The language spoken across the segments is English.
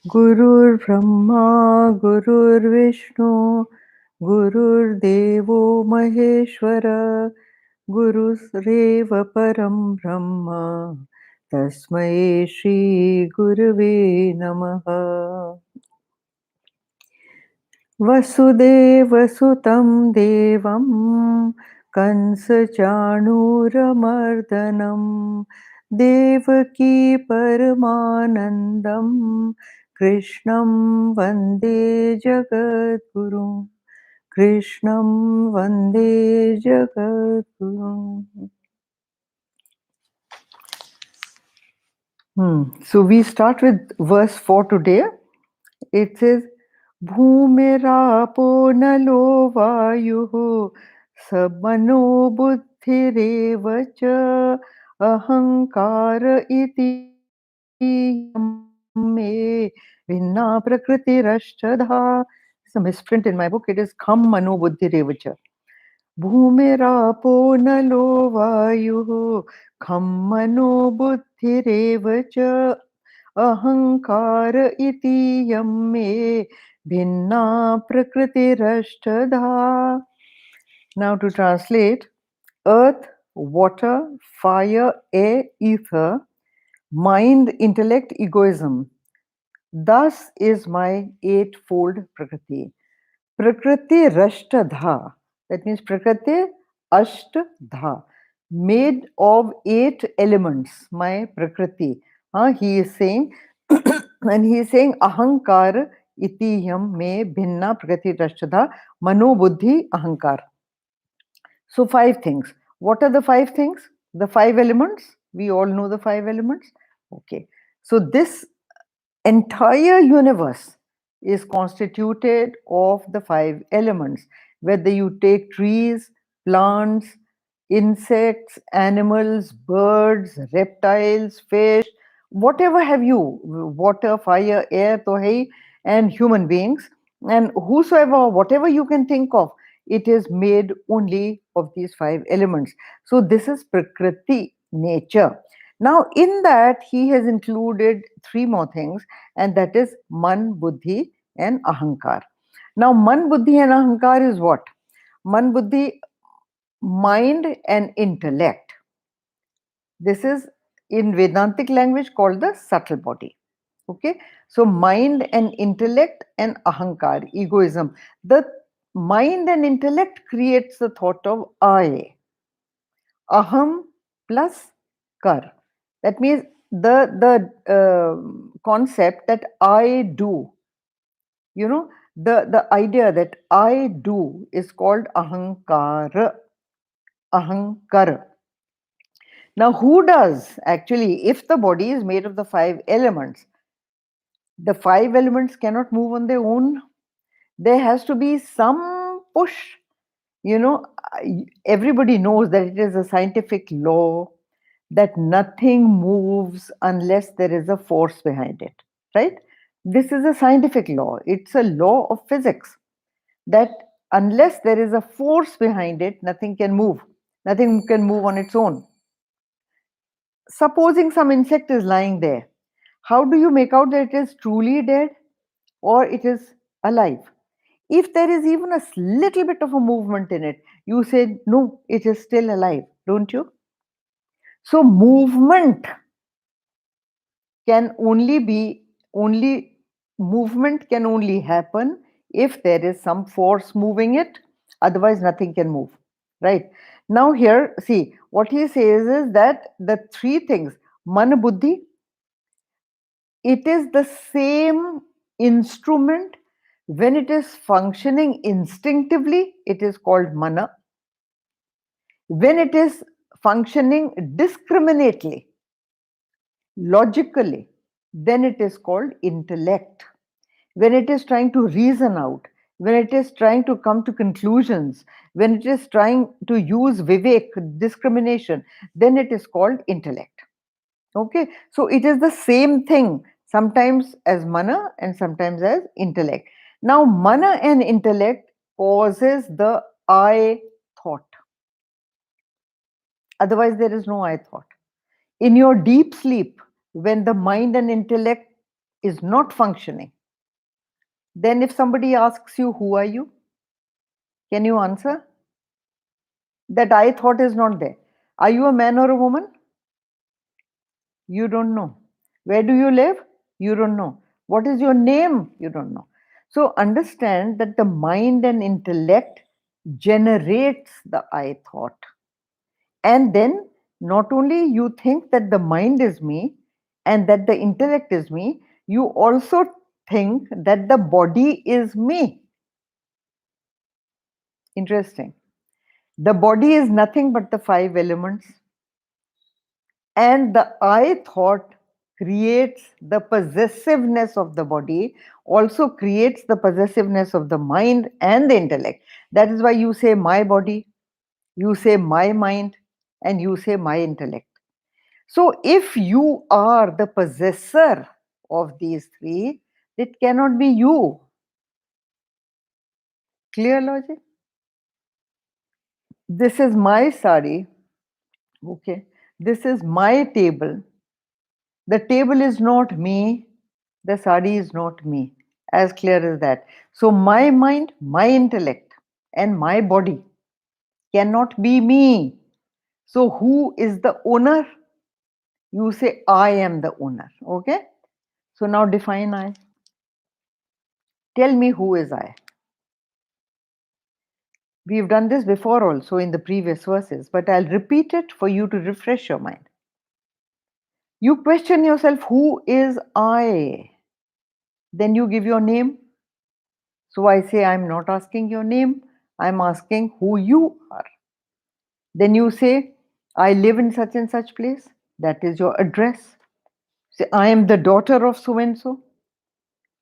Gurur Brahma, Gurur Vishnu, Gurur Devo Maheshwara, Guru Reva Param Brahma, Tasmai Shri Gurave Namaha. Vasudevasutam Devam Kansachanuramardanam Devaki Paramanandam Krishnam Vande Jagadguru Krishnam Vande Jagadguru. So we start with verse 4 today. It says, Bhumirapo nalo vayuhu sabmano buddhirev cha ahankara iti me vinna prakritirashtadha. It's a misprint in my book. It is kham mano buddhirev cha. Bhumirapo nalo vayuhu kham mano buddhirev cha ahankara iti yamme bhinna prakritirashtadha. Now to translate, earth, water, fire, air, ether, mind, intellect, egoism. Thus is my eightfold Prakriti. Prakriti Rashtadha. That means Prakriti Ashtadha. Made of 8 elements. My Prakriti. He is saying, and he is saying Ahankar itiyam me bhinna Prakriti Rashtadha Mano Buddhi Ahankar. So 5 things. What are the 5 things? The 5 elements. We all know the 5 elements. Okay. So this entire universe is constituted of the 5 elements. Whether you take trees, plants, insects, animals, birds, reptiles, fish, whatever have you, water, fire, air, to hai, and human beings, and whosoever, whatever you can think of, it is made only of these 5 elements. So this is Prakriti, nature. Now, in that, he has included 3 more things, and that is Man, Buddhi, and Ahankar. Now, Man, Buddhi, and Ahankar is what? Man, Buddhi, mind and intellect. This is in Vedantic language called the subtle body. Okay, so mind and intellect and Ahankar, egoism. The mind and intellect creates the thought of I. Aham plus kar. That means the concept that I do, the idea that I do is called ahankara. Ahankar. Now, who does actually, if the body is made of the 5 elements, the 5 elements cannot move on their own. There has to be some push. Everybody knows that it is a scientific law that nothing moves unless there is a force behind it, right? This is a scientific law. It's a law of physics that unless there is a force behind it, nothing can move. Nothing can move on its own. Supposing some insect is lying there, how do you make out that it is truly dead or it is alive? If there is even a little bit of a movement in it, you say, no, it is still alive, don't you? So, movement can only happen if there is some force moving it, otherwise nothing can move, right? Now here, see, what he says is that the 3 things, man, buddhi, it is the same instrument. When it is functioning instinctively, it is called mana. When it is functioning discriminately, logically, then it is called intellect. When it is trying to reason out, when it is trying to come to conclusions, when it is trying to use vivek, discrimination, then it is called intellect. Okay, so it is the same thing, sometimes as mana and sometimes as intellect. Now, mana and intellect causes the I thought. Otherwise, there is no I thought. In your deep sleep, when the mind and intellect is not functioning, then if somebody asks you, who are you? Can you answer? That I thought is not there. Are you a man or a woman? You don't know. Where do you live? You don't know. What is your name? You don't know. So understand that the mind and intellect generates the I thought. And then not only you think that the mind is me and that the intellect is me, you also think that the body is me. Interesting. The body is nothing but the five elements, and the I thought creates the possessiveness of the body, also creates the possessiveness of the mind and the intellect. That is why you say my body, you say my mind, and you say my intellect. So if you are the possessor of these three, it cannot be you. Clear logic? This is my sari. Okay. This is my table. The table is not me. The sari is not me. As clear as that. So my mind, my intellect, and my body cannot be me. So who is the owner? You say, I am the owner. Okay. So now define I. Tell me who is I. We've done this before also in the previous verses, but I'll repeat it for you to refresh your mind. You question yourself, who is I? Then you give your name. So I say, I'm not asking your name, I'm asking who you are. Then you say, I live in such and such place. That is your address. Say, I am the daughter of so and so.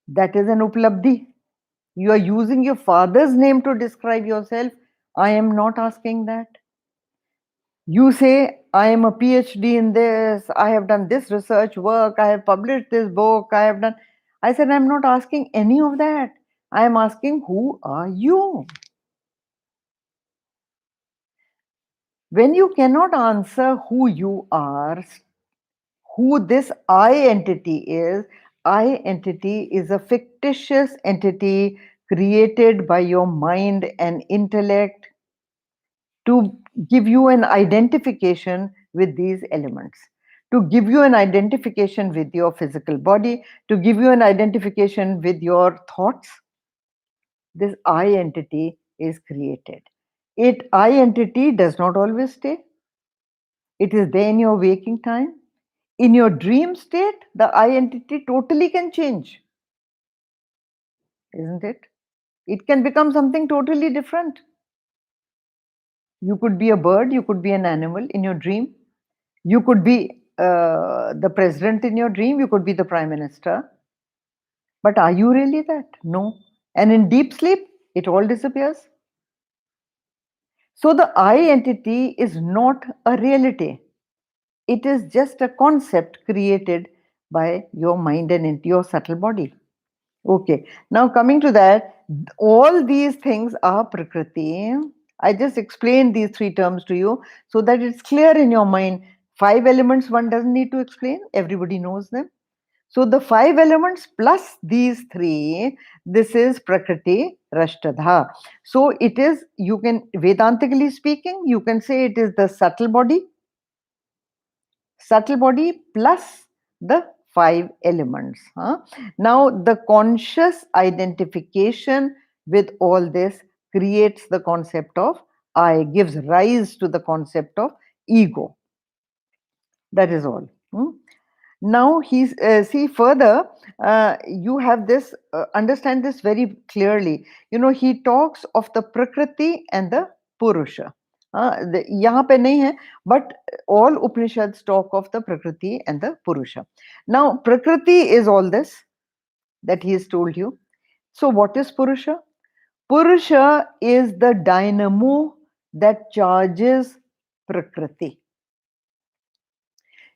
That is an uplabdhi. You are using your father's name to describe yourself. I am not asking that. You say, I am a PhD in this, I have done this research work, I have published this book, I have done. I said, I'm not asking any of that. I am asking, who are you? When you cannot answer who you are, who this I entity is a fictitious entity created by your mind and intellect to give you an identification with these elements, to give you an identification with your physical body, to give you an identification with your thoughts. This I entity is created. It I entity does not always stay. It is there in your waking time. In your dream state, the I entity totally can change, isn't it? It can become something totally different. You could be a bird, you could be an animal in your dream. You could be the president in your dream, you could be the prime minister. But are you really that? No. And in deep sleep, it all disappears. So the I entity is not a reality. It is just a concept created by your mind and into your subtle body. Okay, now coming to that, all these things are Prakriti. I just explained these three terms to you so that it's clear in your mind. Five elements one doesn't need to explain, everybody knows them. So the five elements plus these three, this is Prakriti Rashtadha. So it is, you can, Vedantically speaking, you can say it is the subtle body plus the five elements. Now, the conscious identification with all this creates the concept of I, gives rise to the concept of ego. That is all. Now, he's see further, you have this, understand this very clearly. You know, he talks of the Prakriti and the Purusha. यहाँ पे नहीं है, but all Upanishads talk of the Prakriti and the Purusha. Now, Prakriti is all this that he has told you. So, what is Purusha? Purusha is the dynamo that charges Prakriti.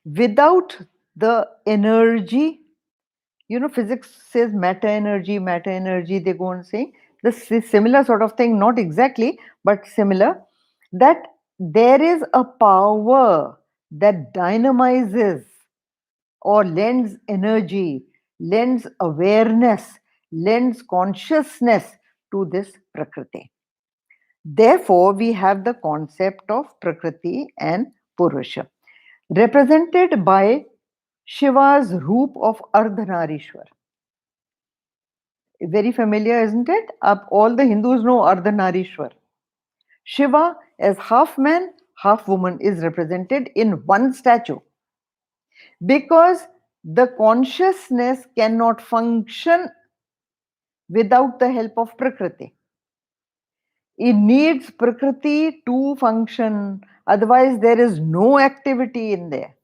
Without the energy, you know, physics says matter energy, they go on saying this similar sort of thing, not exactly, but similar, that there is a power that dynamizes or lends energy lends awareness, lends consciousness to this Prakriti. Therefore, we have the concept of Prakriti and Purusha, represented by Shiva's roop of Ardhanarishwar. Very familiar, isn't it? All the Hindus know Ardhanarishwar. Shiva, as half man, half woman, is represented in one statue because the consciousness cannot function without the help of Prakriti. It needs Prakriti to function, otherwise, there is no activity in there.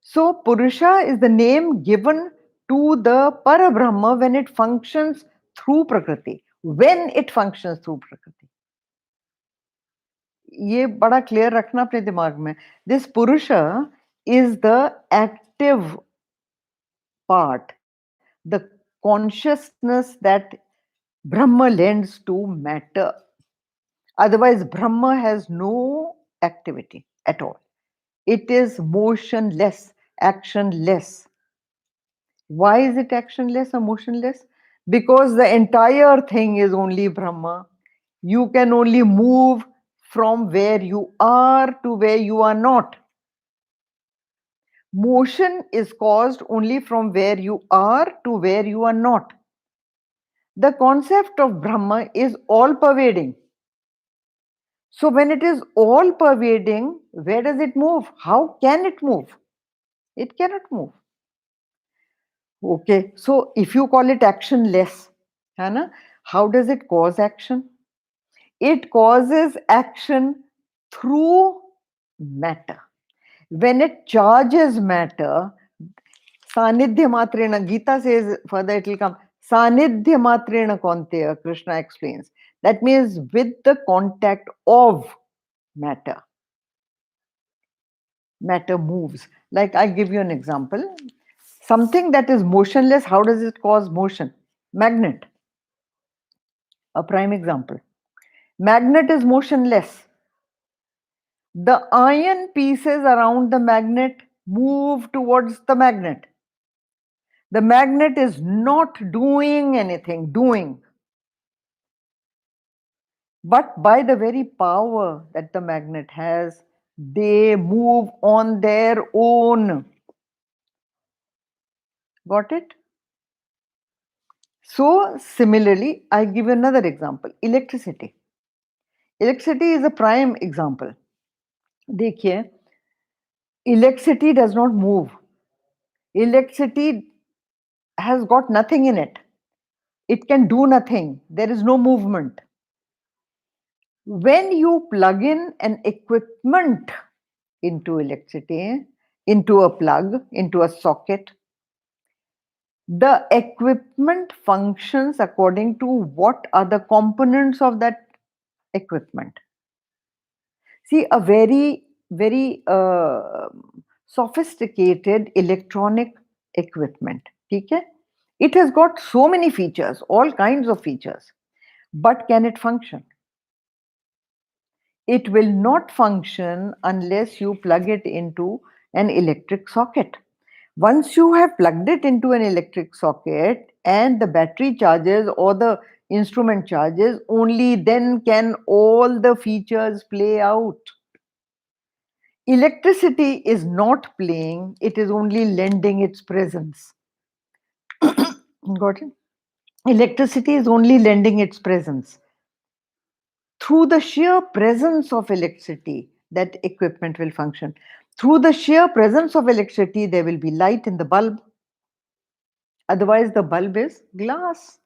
So, Purusha is the name given to the Parabrahma when it functions through Prakriti. When it functions through Prakriti. ये बड़ा clear रखना अपने दिमाग में. This Purusha is the active part, the consciousness that Brahma lends to matter. Otherwise, Brahma has no activity at all. It is motionless, actionless. Why is it actionless or motionless? Because the entire thing is only Brahma. You can only move from where you are to where you are not. Motion is caused only from where you are to where you are not. The concept of Brahma is all pervading. So, when it is all pervading, where does it move? How can it move? It cannot move. Okay, so if you call it actionless, Hannah, how does it cause action? It causes action through matter. When it charges matter, Sanidhya matrena, Geeta says further it will come, Sanidhya matrena konteya, Krishna explains. That means with the contact of matter, matter moves. Like I give you an example. Something that is motionless, how does it cause motion? Magnet. A prime example. Magnet is motionless. The iron pieces around the magnet move towards the magnet. The magnet is not doing anything, but by the very power that the magnet has, they move on their own. Got it? So, similarly, I give you another example, electricity. Electricity is a prime example. देखिए, electricity does not move. Electricity has got nothing in it. It can do nothing. There is no movement. When you plug in an equipment into electricity, into a plug, into a socket, the equipment functions according to what are the components of that equipment. See, a very sophisticated electronic equipment. Okay? It has got so many features, all kinds of features. But can it function? It will not function unless you plug it into an electric socket. Once you have plugged it into an electric socket and the battery charges or the instrument charges, only then can all the features play out. Electricity is not playing, it is only lending its presence. Got it? Electricity is only lending its presence. Through the sheer presence of electricity, that equipment will function. Through the sheer presence of electricity, there will be light in the bulb. Otherwise, the bulb is glass.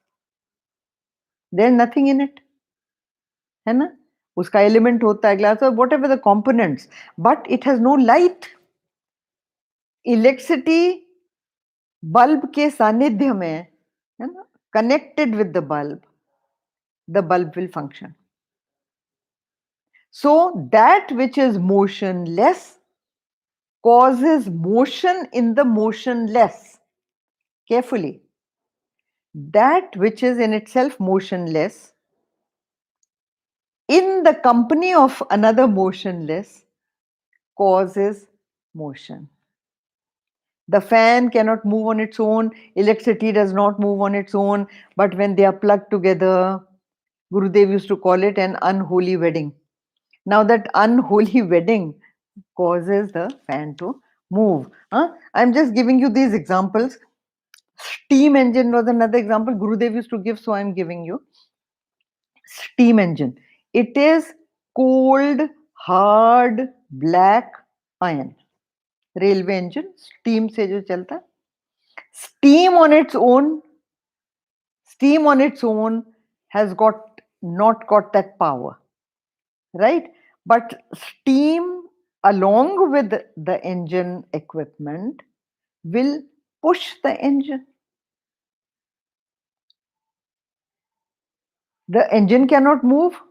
There's nothing in it. है ना? उसका element होता है glass or whatever the components, but it has no light. Electricity bulb के सानिध्य में, है ना? Connected with the bulb will function. So that which is motionless causes motion in the motionless. Carefully. That which is in itself motionless, in the company of another motionless, causes motion. The fan cannot move on its own, electricity does not move on its own, but when they are plugged together, Gurudev used to call it an unholy wedding. Now that unholy wedding causes the fan to move. I'm just giving you these examples. Steam engine was another example Gurudev used to give, so I'm giving you. Steam engine. It is cold, hard, black iron. Railway engine, steam से जो चलता है. Steam on its own, has not got that power, right? But steam along with the engine equipment will push the engine. The engine cannot move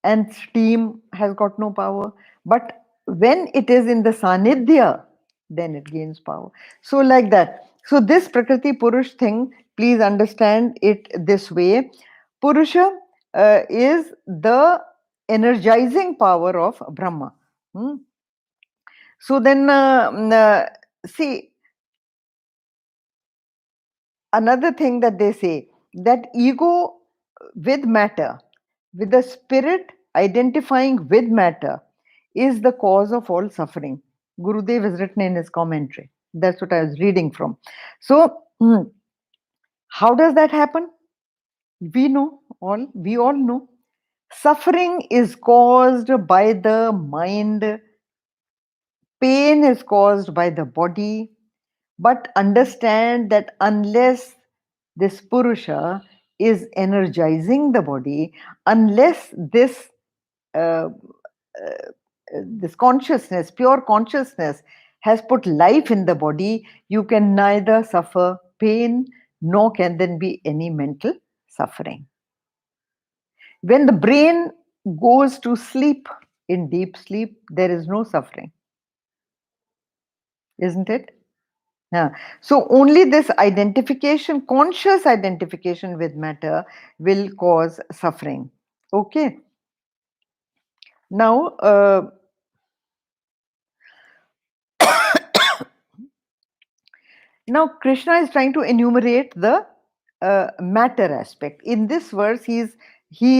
and steam has got no power. But when it is in the sanidhya, then it gains power. So like that. So this Prakriti Purush thing, please understand it this way. Purusha is the energizing power of Brahma. So then, see, another thing that they say, that ego with matter, with the spirit identifying with matter, is the cause of all suffering. Gurudev has written in his commentary. That's what I was reading from. So, how does that happen? We all know. Suffering is caused by the mind, pain is caused by the body, but understand that unless this Purusha is energizing the body, unless uh, this consciousness, pure consciousness, has put life in the body, you can neither suffer pain nor can there be any mental suffering. When the brain goes to sleep, in deep sleep, there is no suffering, isn't it? Yeah. So only this identification, conscious identification with matter, will cause suffering. Okay. Now, now Krishna is trying to enumerate the matter aspect. In this verse, he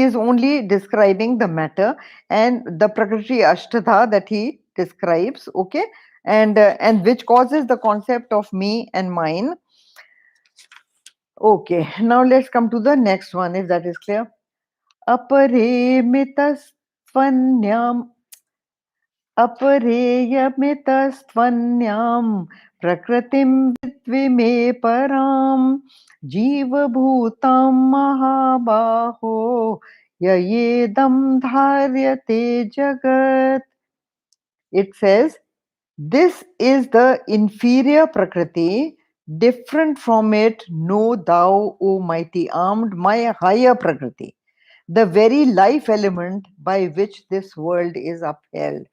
is only describing the matter and the Prakriti Ashtadha that he describes. Okay, and which causes the concept of me and mine. Okay, now let's come to the next one, if that is clear. अपरेमितस्त्वन्याम् अपरेयमितस्त्वन्यां प्रकृतिं विद्विमे परां जीवभूतां महाबाहो ययेदं धार्यते जगत्. It says, this is the inferior Prakriti, different from it know thou, O mighty armed, my higher Prakriti, the very life element by which this world is upheld.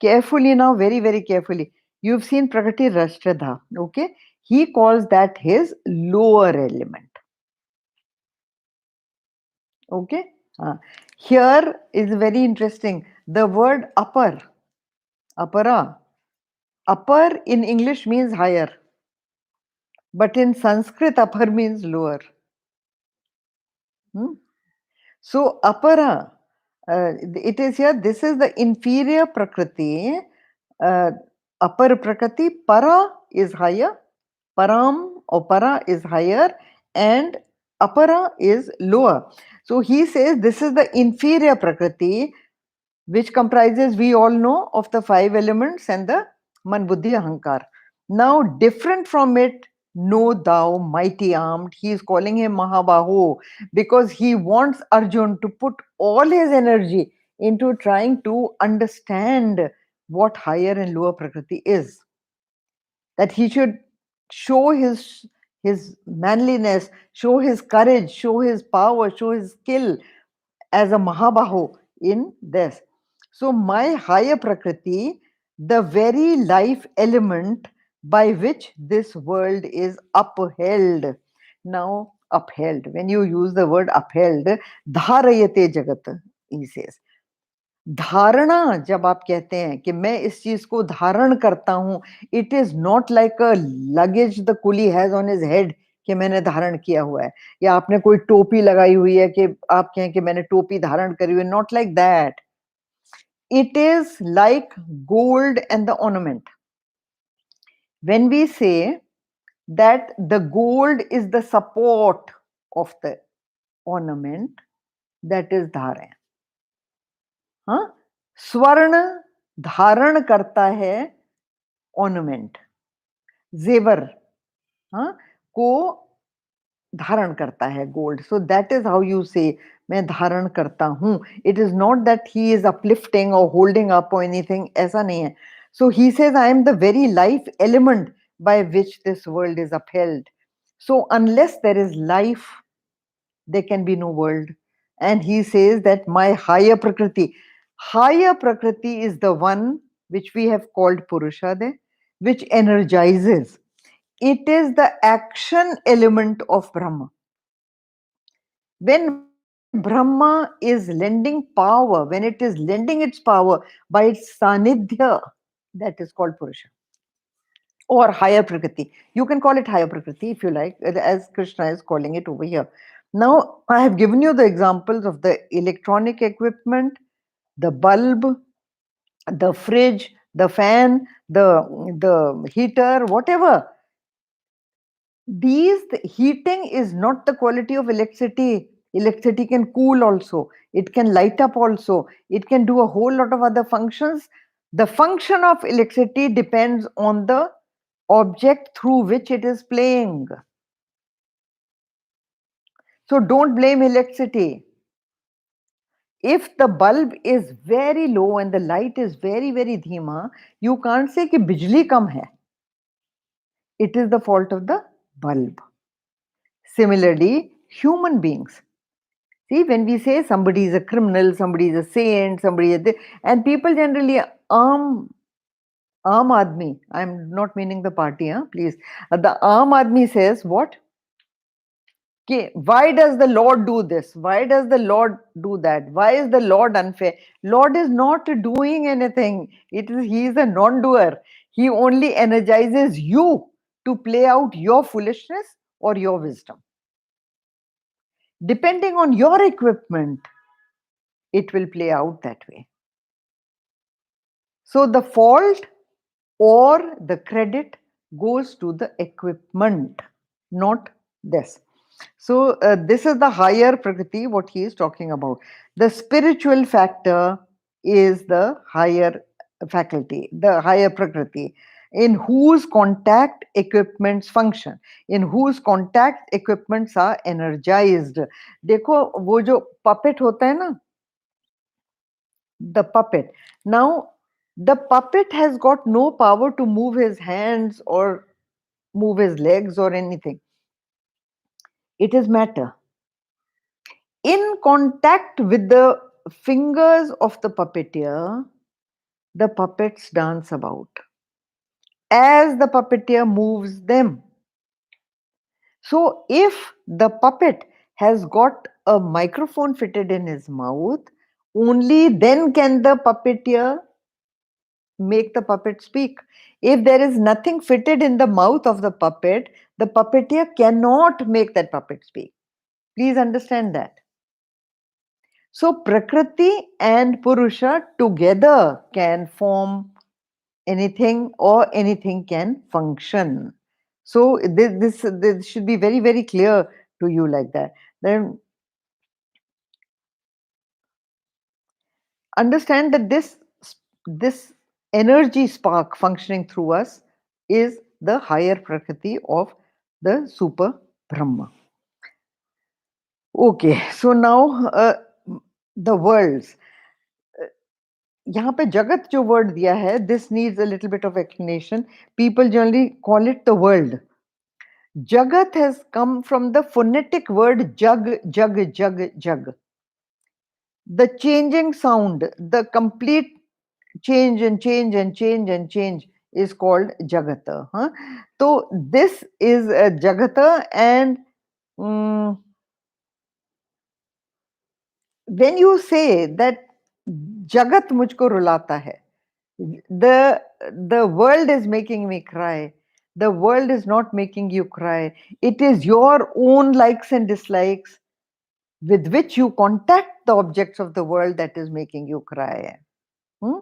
Carefully now, very, very carefully. You've seen Prakriti Rashtradha, okay? He calls that his lower element. Okay? Here is very interesting. The word upper, apara, upper in English means higher. But in Sanskrit, upper means lower. So, apara, it is here, this is the inferior Prakriti. Upper Prakriti, para is higher, param or para is higher, and apara is lower. So, he says this is the inferior Prakriti, which comprises, we all know, of the 5 elements and the Man Buddhi Ahankar. Now, different from it, know thou, mighty armed. He is calling him Mahabaho because he wants Arjun to put all his energy into trying to understand what higher and lower Prakriti is. That he should show his manliness, show his courage, show his power, show his skill as a Mahabaho in this. So, my higher Prakriti, the very life element by which this world is upheld. Now, upheld, when you use the word upheld, dharayate jagat, he says. धारणा जब आप कहते हैं कि मैं इस चीज को धारण करता हूं, it is not like a luggage the coolie has on his head कि मैंने धारण किया हुआ है, या आपने कोई टोपी लगाई हुई है कि आप कहें कि मैंने टोपी धारण करी हुई है, not like that. It is like gold and the ornament. When we say that the gold is the support of the ornament, that is धारण. हाँ, स्वर्ण धारण करता है ornament, जेवर, हाँ, को धारण करता है gold. So that is how you say मैं धारण करता हूं. It is not that he is uplifting और होल्डिंग अप और एनीथिंग, ऐसा नहीं है. So he says I am the very life element by which this world is upheld. So unless there is life, there can be no world. And he says that my higher Prakriti is the one which we have called Purusha there, which energizes. It is the action element of Brahma. When Brahma is lending power, when it is lending its power by its sanidhya, that is called Purusha or higher Prakriti. You can call it higher Prakriti if you like, as Krishna is calling it over here. Now, I have given you the examples of the electronic equipment, the bulb, the fridge, the fan, the heater, whatever. The heating is not the quality of electricity. Electricity can cool also, it can light up also, it can do a whole lot of other functions. The function of electricity depends on the object through which it is playing. So don't blame electricity. If the bulb is very low and the light is very very धीमा, you can't say कि बिजली कम है. It is the fault of the bulb. Similarly, human beings. See, when we say somebody is a criminal, somebody is a saint, somebody is this, and people generally, aam Aadmi, I'm not meaning the party, huh? Please. The Aam Aadmi says, what? Okay, why does the Lord do this? Why does the Lord do that? Why is the Lord unfair? Lord is not doing anything. He is a non-doer. He only energizes you to play out your foolishness or your wisdom. Depending on your equipment, it will play out that way. So the fault or the credit goes to the equipment, not this. So this is the higher Prakriti, what he is talking about. The spiritual factor is the higher faculty, the higher Prakriti, in whose contact equipments function, in whose contact equipments are energized. देखो वो जो puppet होता है ना, the puppet. Now, the puppet has got no power to move his hands or move his legs or anything. It is matter. In contact with the fingers of the puppeteer, the puppets dance about as the puppeteer moves them. So, if the puppet has got a microphone fitted in his mouth, only then can the puppeteer make the puppet speak. If there is nothing fitted in the mouth of the puppeteer cannot make that puppet speak. Please understand that. So Prakriti and Purusha together can form anything, or anything can function. So this should be very, very clear to you like that. Then understand that this energy spark functioning through us is the higher Prakriti of the super Brahma. Okay, so now the worlds. यहाँ पे जगत जो word दिया है, this needs a little bit of explanation. People generally call it the world. Jagat has come from the phonetic word jag, jag, jag, jag. The changing sound, the complete change and change and change and change is called Jagata. Huh? So this is Jagata, and when you say that जगत मुझको रुलाता है. The world is making me cry. The world is not making you cry. It is your own likes and dislikes with which you contact the objects of the world that is making you cry. Hmm?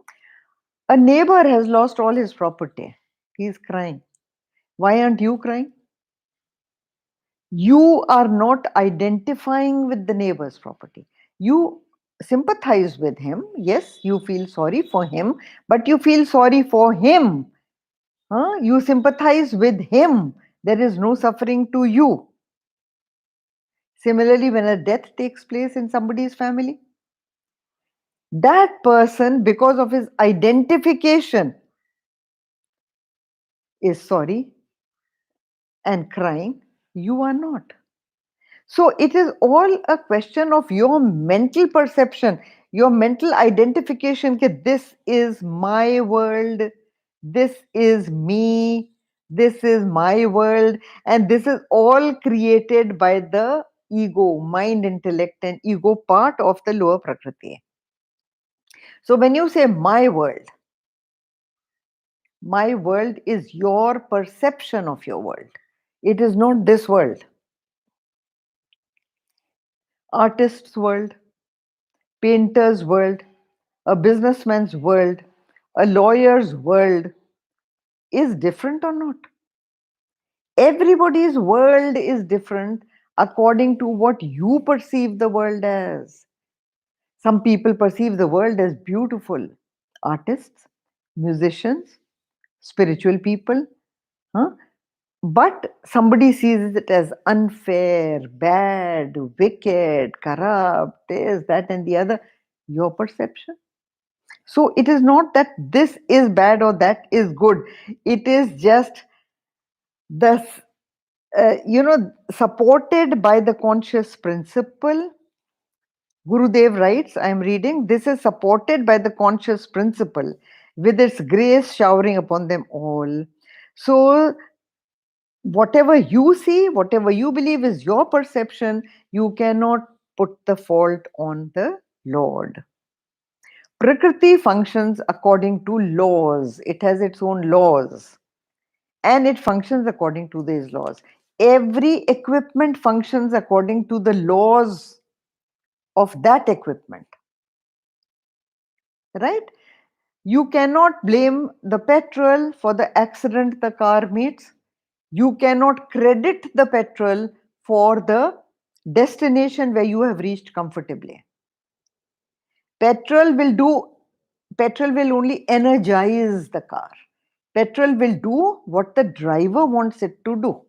A neighbor has lost all his property. He is crying. Why aren't you crying? You are not identifying with the neighbor's property. You sympathize with him. Yes, you feel sorry for him, but you feel sorry for him. You sympathize with him. There is no suffering to you. Similarly, when a death takes place in somebody's family, that person, because of his identification, is sorry and crying. You are not. So it is all a question of your mental perception, your mental identification that this is my world, this is me, this is my world, and this is all created by the ego, mind, intellect, and ego part of the lower Prakriti. So when you say my world is your perception of your world. It is not this world. Artist's world, painter's world, a businessman's world, a lawyer's world is different or not? Everybody's world is different according to what you perceive the world as. Some people perceive the world as beautiful. Artists, musicians, spiritual people. Huh? But somebody sees it as unfair, bad, wicked, corrupt, this, that, and the other. Your perception. So it is not that this is bad or that is good. It is just the, supported by the conscious principle. Gurudev writes, I am reading, this is supported by the conscious principle with its grace showering upon them all. So whatever you see, whatever you believe is your perception, you cannot put the fault on the Lord. Prakriti functions according to laws. It has its own laws and it functions according to these laws. Every equipment functions according to the laws of that equipment. Right? You cannot blame the petrol for the accident the car meets. You cannot credit the petrol for the destination where you have reached comfortably. Petrol will only energize the car. Petrol will do what the driver wants it to do.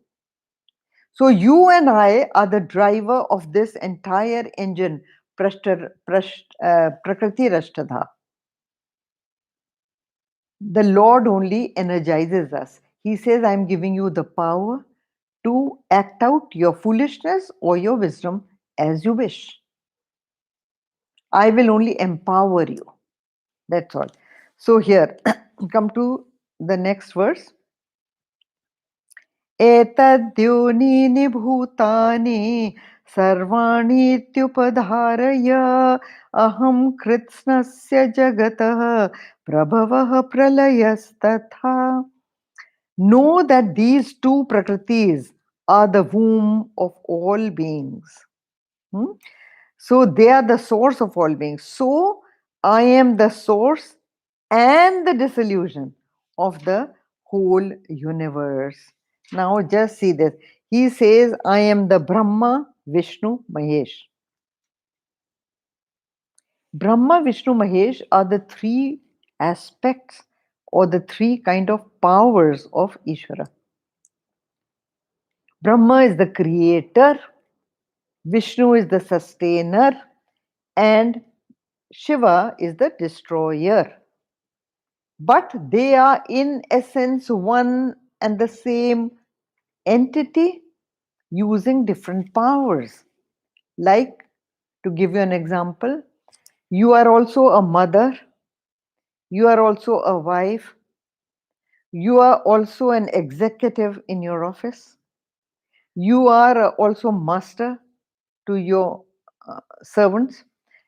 So you and I are the driver of this entire engine, Prakriti Rashtadha. The Lord only energizes us. He says, I'm giving you the power to act out your foolishness or your wisdom as you wish. I will only empower you. That's all. So here, come to the next verse. एतद्योनीनि भूतानि सर्वाणीत्युपधारय अहं कृत्स्नस्य जगतः प्रभवः प्रलयस्तथा. Know that these two prakritis are the womb of all beings. So they are the source of all beings. So I am the source and the dissolution of the whole universe. Now just see this. He says, I am the Brahma, Vishnu, Mahesh. Brahma, Vishnu, Mahesh are the three aspects or the three kind of powers of Ishvara. Brahma is the creator, Vishnu is the sustainer, and Shiva is the destroyer. But they are in essence one and the same entity using different powers. Like, to give you an example, you are also a mother, you are also a wife, you are also an executive in your office, you are also master to your servants,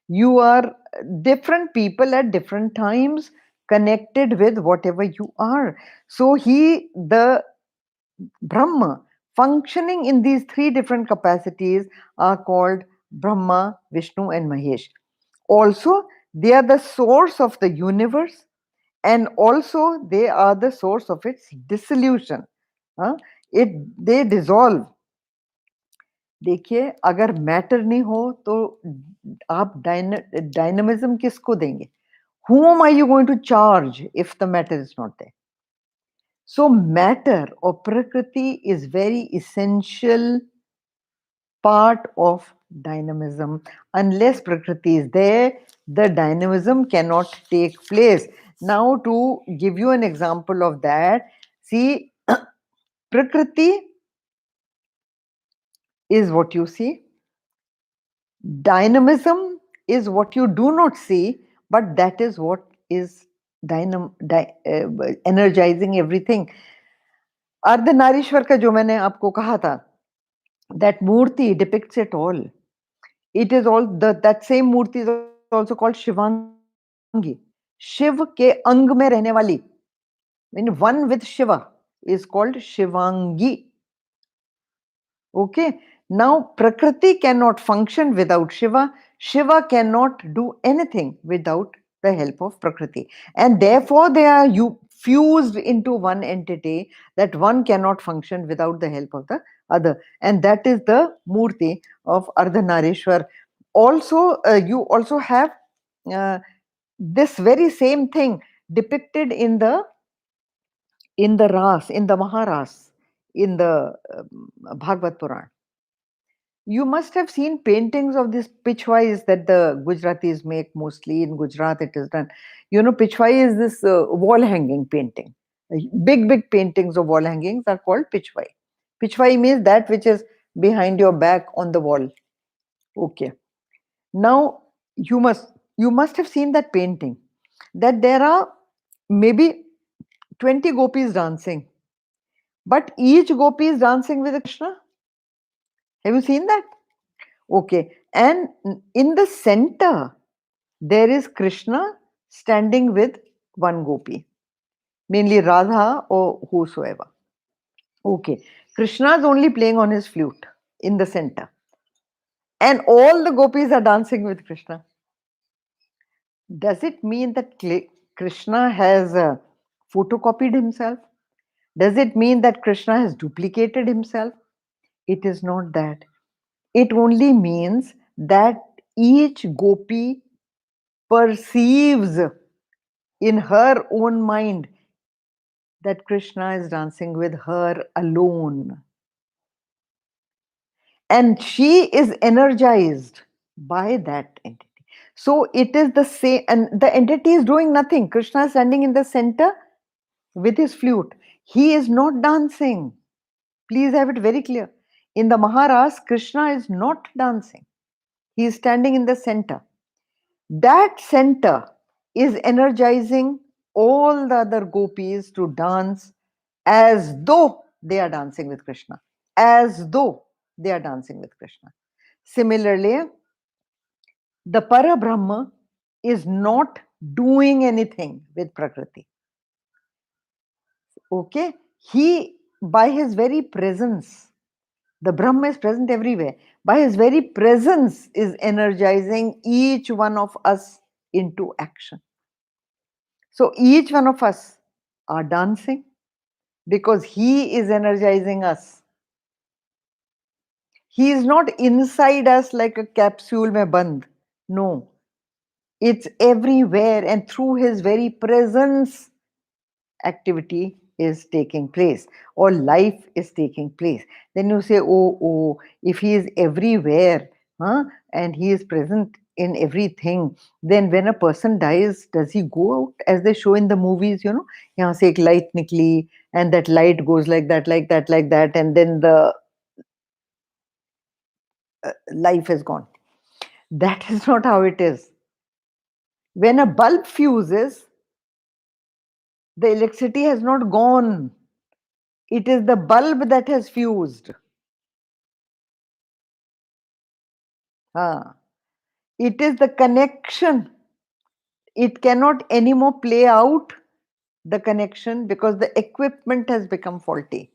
You are different people at different times connected with whatever you are. So the Brahma functioning in these three different capacities are called Brahma, Vishnu, and Mahesh. Also, they are the source of the universe, and also they are the source of its dissolution. हाँ, they dissolve. देखिए, अगर matter नहीं हो तो आप dynamism किसको देंगे? Whom are you going to charge if the matter is not there? So matter or Prakriti is very essential part of dynamism. Unless Prakriti is there, the dynamism cannot take place. Now, to give you an example of that, see, Prakriti is what you see, dynamism is what you do not see, but that is what is energizing everything. Ardhanarishvara का जो मैंने आपको कहा था, that murti depicts it all. It is all that same murti is also called Shivangi. Shiv के अंग में रहने वाली, mean one with Shiva, is called Shivangi. Okay. Now Prakriti cannot function without Shiva. Shiva cannot do anything without the help of Prakriti. And therefore they are fused into one entity, that one cannot function without the help of the other. And that is the Murti of Ardhanarishwar. Also, you also have uh, this very same thing depicted in the Ras, in the Maharas, in the Bhagavad Puran. You must have seen paintings of these pitchwais that the Gujaratis make mostly. In Gujarat it is done. You know, pitchwai is this wall hanging painting. Big paintings of wall hangings are called pitchwai. Pitchwai means that which is behind your back on the wall. Okay. Now you must have seen that painting, that there are maybe 20 gopis dancing, but each gopi is dancing with a Krishna. Have you seen that? Okay. And in the center, there is Krishna standing with one gopi, mainly Radha or whosoever. Okay. Krishna is only playing on his flute in the center. And all the gopis are dancing with Krishna. Does it mean that Krishna has photocopied himself? Does it mean that Krishna has duplicated himself? It is not that. It only means that each gopi perceives in her own mind that Krishna is dancing with her alone. And she is energized by that entity. So it is the same, and the entity is doing nothing. Krishna is standing in the center with his flute. He is not dancing. Please have it very clear. In the Maharas, Krishna is not dancing. He is standing in the center. That center is energizing all the other gopis to dance as though they are dancing with Krishna. As though they are dancing with Krishna. Similarly, the Parabrahma is not doing anything with Prakriti. Okay? He, by his very presence, the Brahma is present everywhere. By his very presence is energizing each one of us into action. So each one of us are dancing because he is energizing us. He is not inside us like a capsule mein band. No. It's everywhere, and through his very presence, activity is taking place or life is taking place. Then you say, oh, if he is everywhere, and he is present in everything, then when a person dies, does he go out as they show in the movies? Yahan se ek light nikli, and that light goes like that, like that, like that, and then the life is gone. That is not how it is. When a bulb fuses, the electricity has not gone. It is the bulb that has fused. It is the connection. It cannot anymore play out the connection because the equipment has become faulty.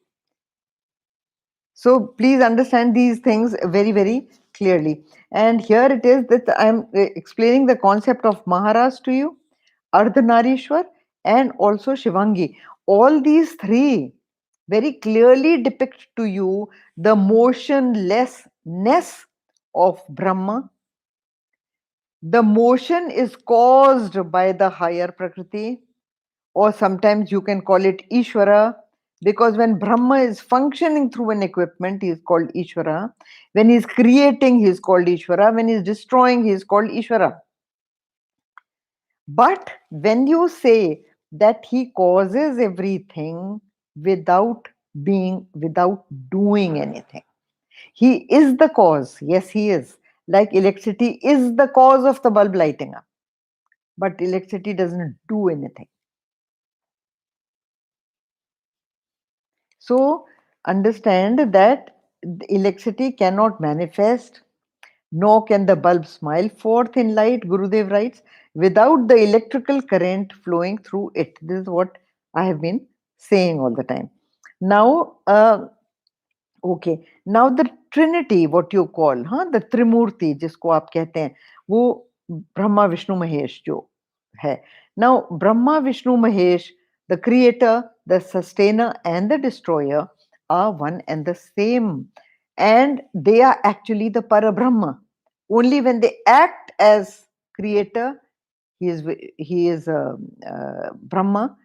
So please understand these things very, very clearly. And here it is that I am explaining the concept of Maharaj to you, Ardhanarishwar, and also Shivangi. All these three very clearly depict to you the motionlessness of Brahma. The motion is caused by the higher Prakriti, or sometimes you can call it Ishvara, because when Brahma is functioning through an equipment, he is called Ishvara. When he is creating, he is called Ishvara. When he is destroying, he is called Ishvara. But when you say that he causes everything without without doing anything, he is the cause. Yes, he is. Like electricity is the cause of the bulb lighting up, but electricity doesn't do anything. So understand that the electricity cannot manifest, nor can the bulb smile forth in light, Gurudev writes, without the electrical current flowing through it. This is what I have been saying all the time. Now, okay, now the Trinity, what you call, हाँ, the Trimurti, जिसको आप कहते हैं, वो ब्रह्मा विष्णु महेश जो है. Now, Brahma, Vishnu, Mahesh, the creator, the sustainer, and the destroyer are one and the same. And they are actually the Parabrahma. Only when they act as creator, he is Brahma.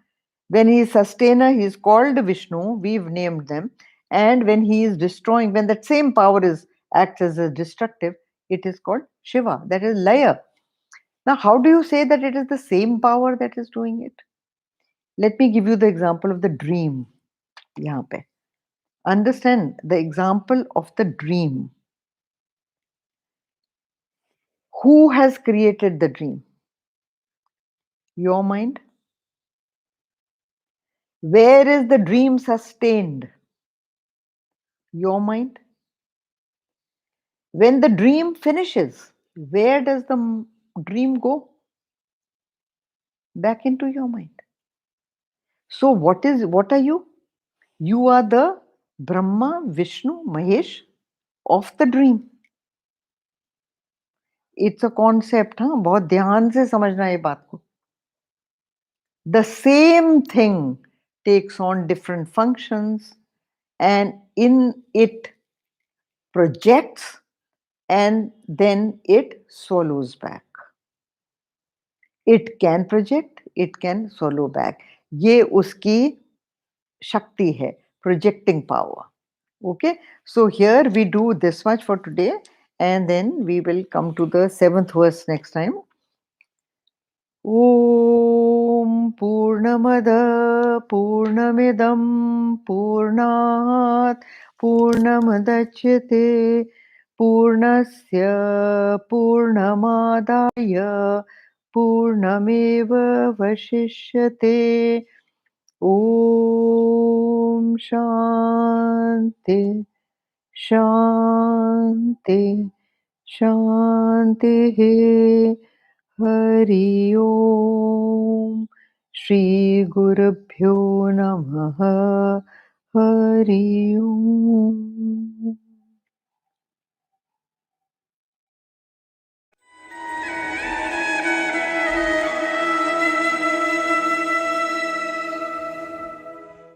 When he is sustainer, he is called Vishnu. We've named them. And when he is destroying, when that same power is acts as a destructive, it is called Shiva. That is Laya. Now, how do you say that it is the same power that is doing it? Let me give you the example of the dream. यहाँ पे. Understand the example of the dream. Who has created the dream? Your mind. Where is the dream sustained? Your mind. When the dream finishes, where does the dream go? Back into your mind. So what are you? You are the Brahma, Vishnu, Mahesh of the dream. It's a concept, हाँ, बहुत ध्यान से समझना ये बात को. The same thing takes on different functions, and in it projects, and then it swallows back. It can project, it can swallow back. ये उसकी शक्ति है, projecting power. Okay, so here we do this much for today, and then we will come to the 7th verse next time. Om Purnamada Purnamidam Purnat Purnamadachyate Purnasya Purnamadaya Purnameva Vashishyate. Om Shanti Shanti Shanti. Hari Om. Shri Gurubhyo Namaha. Hari Om.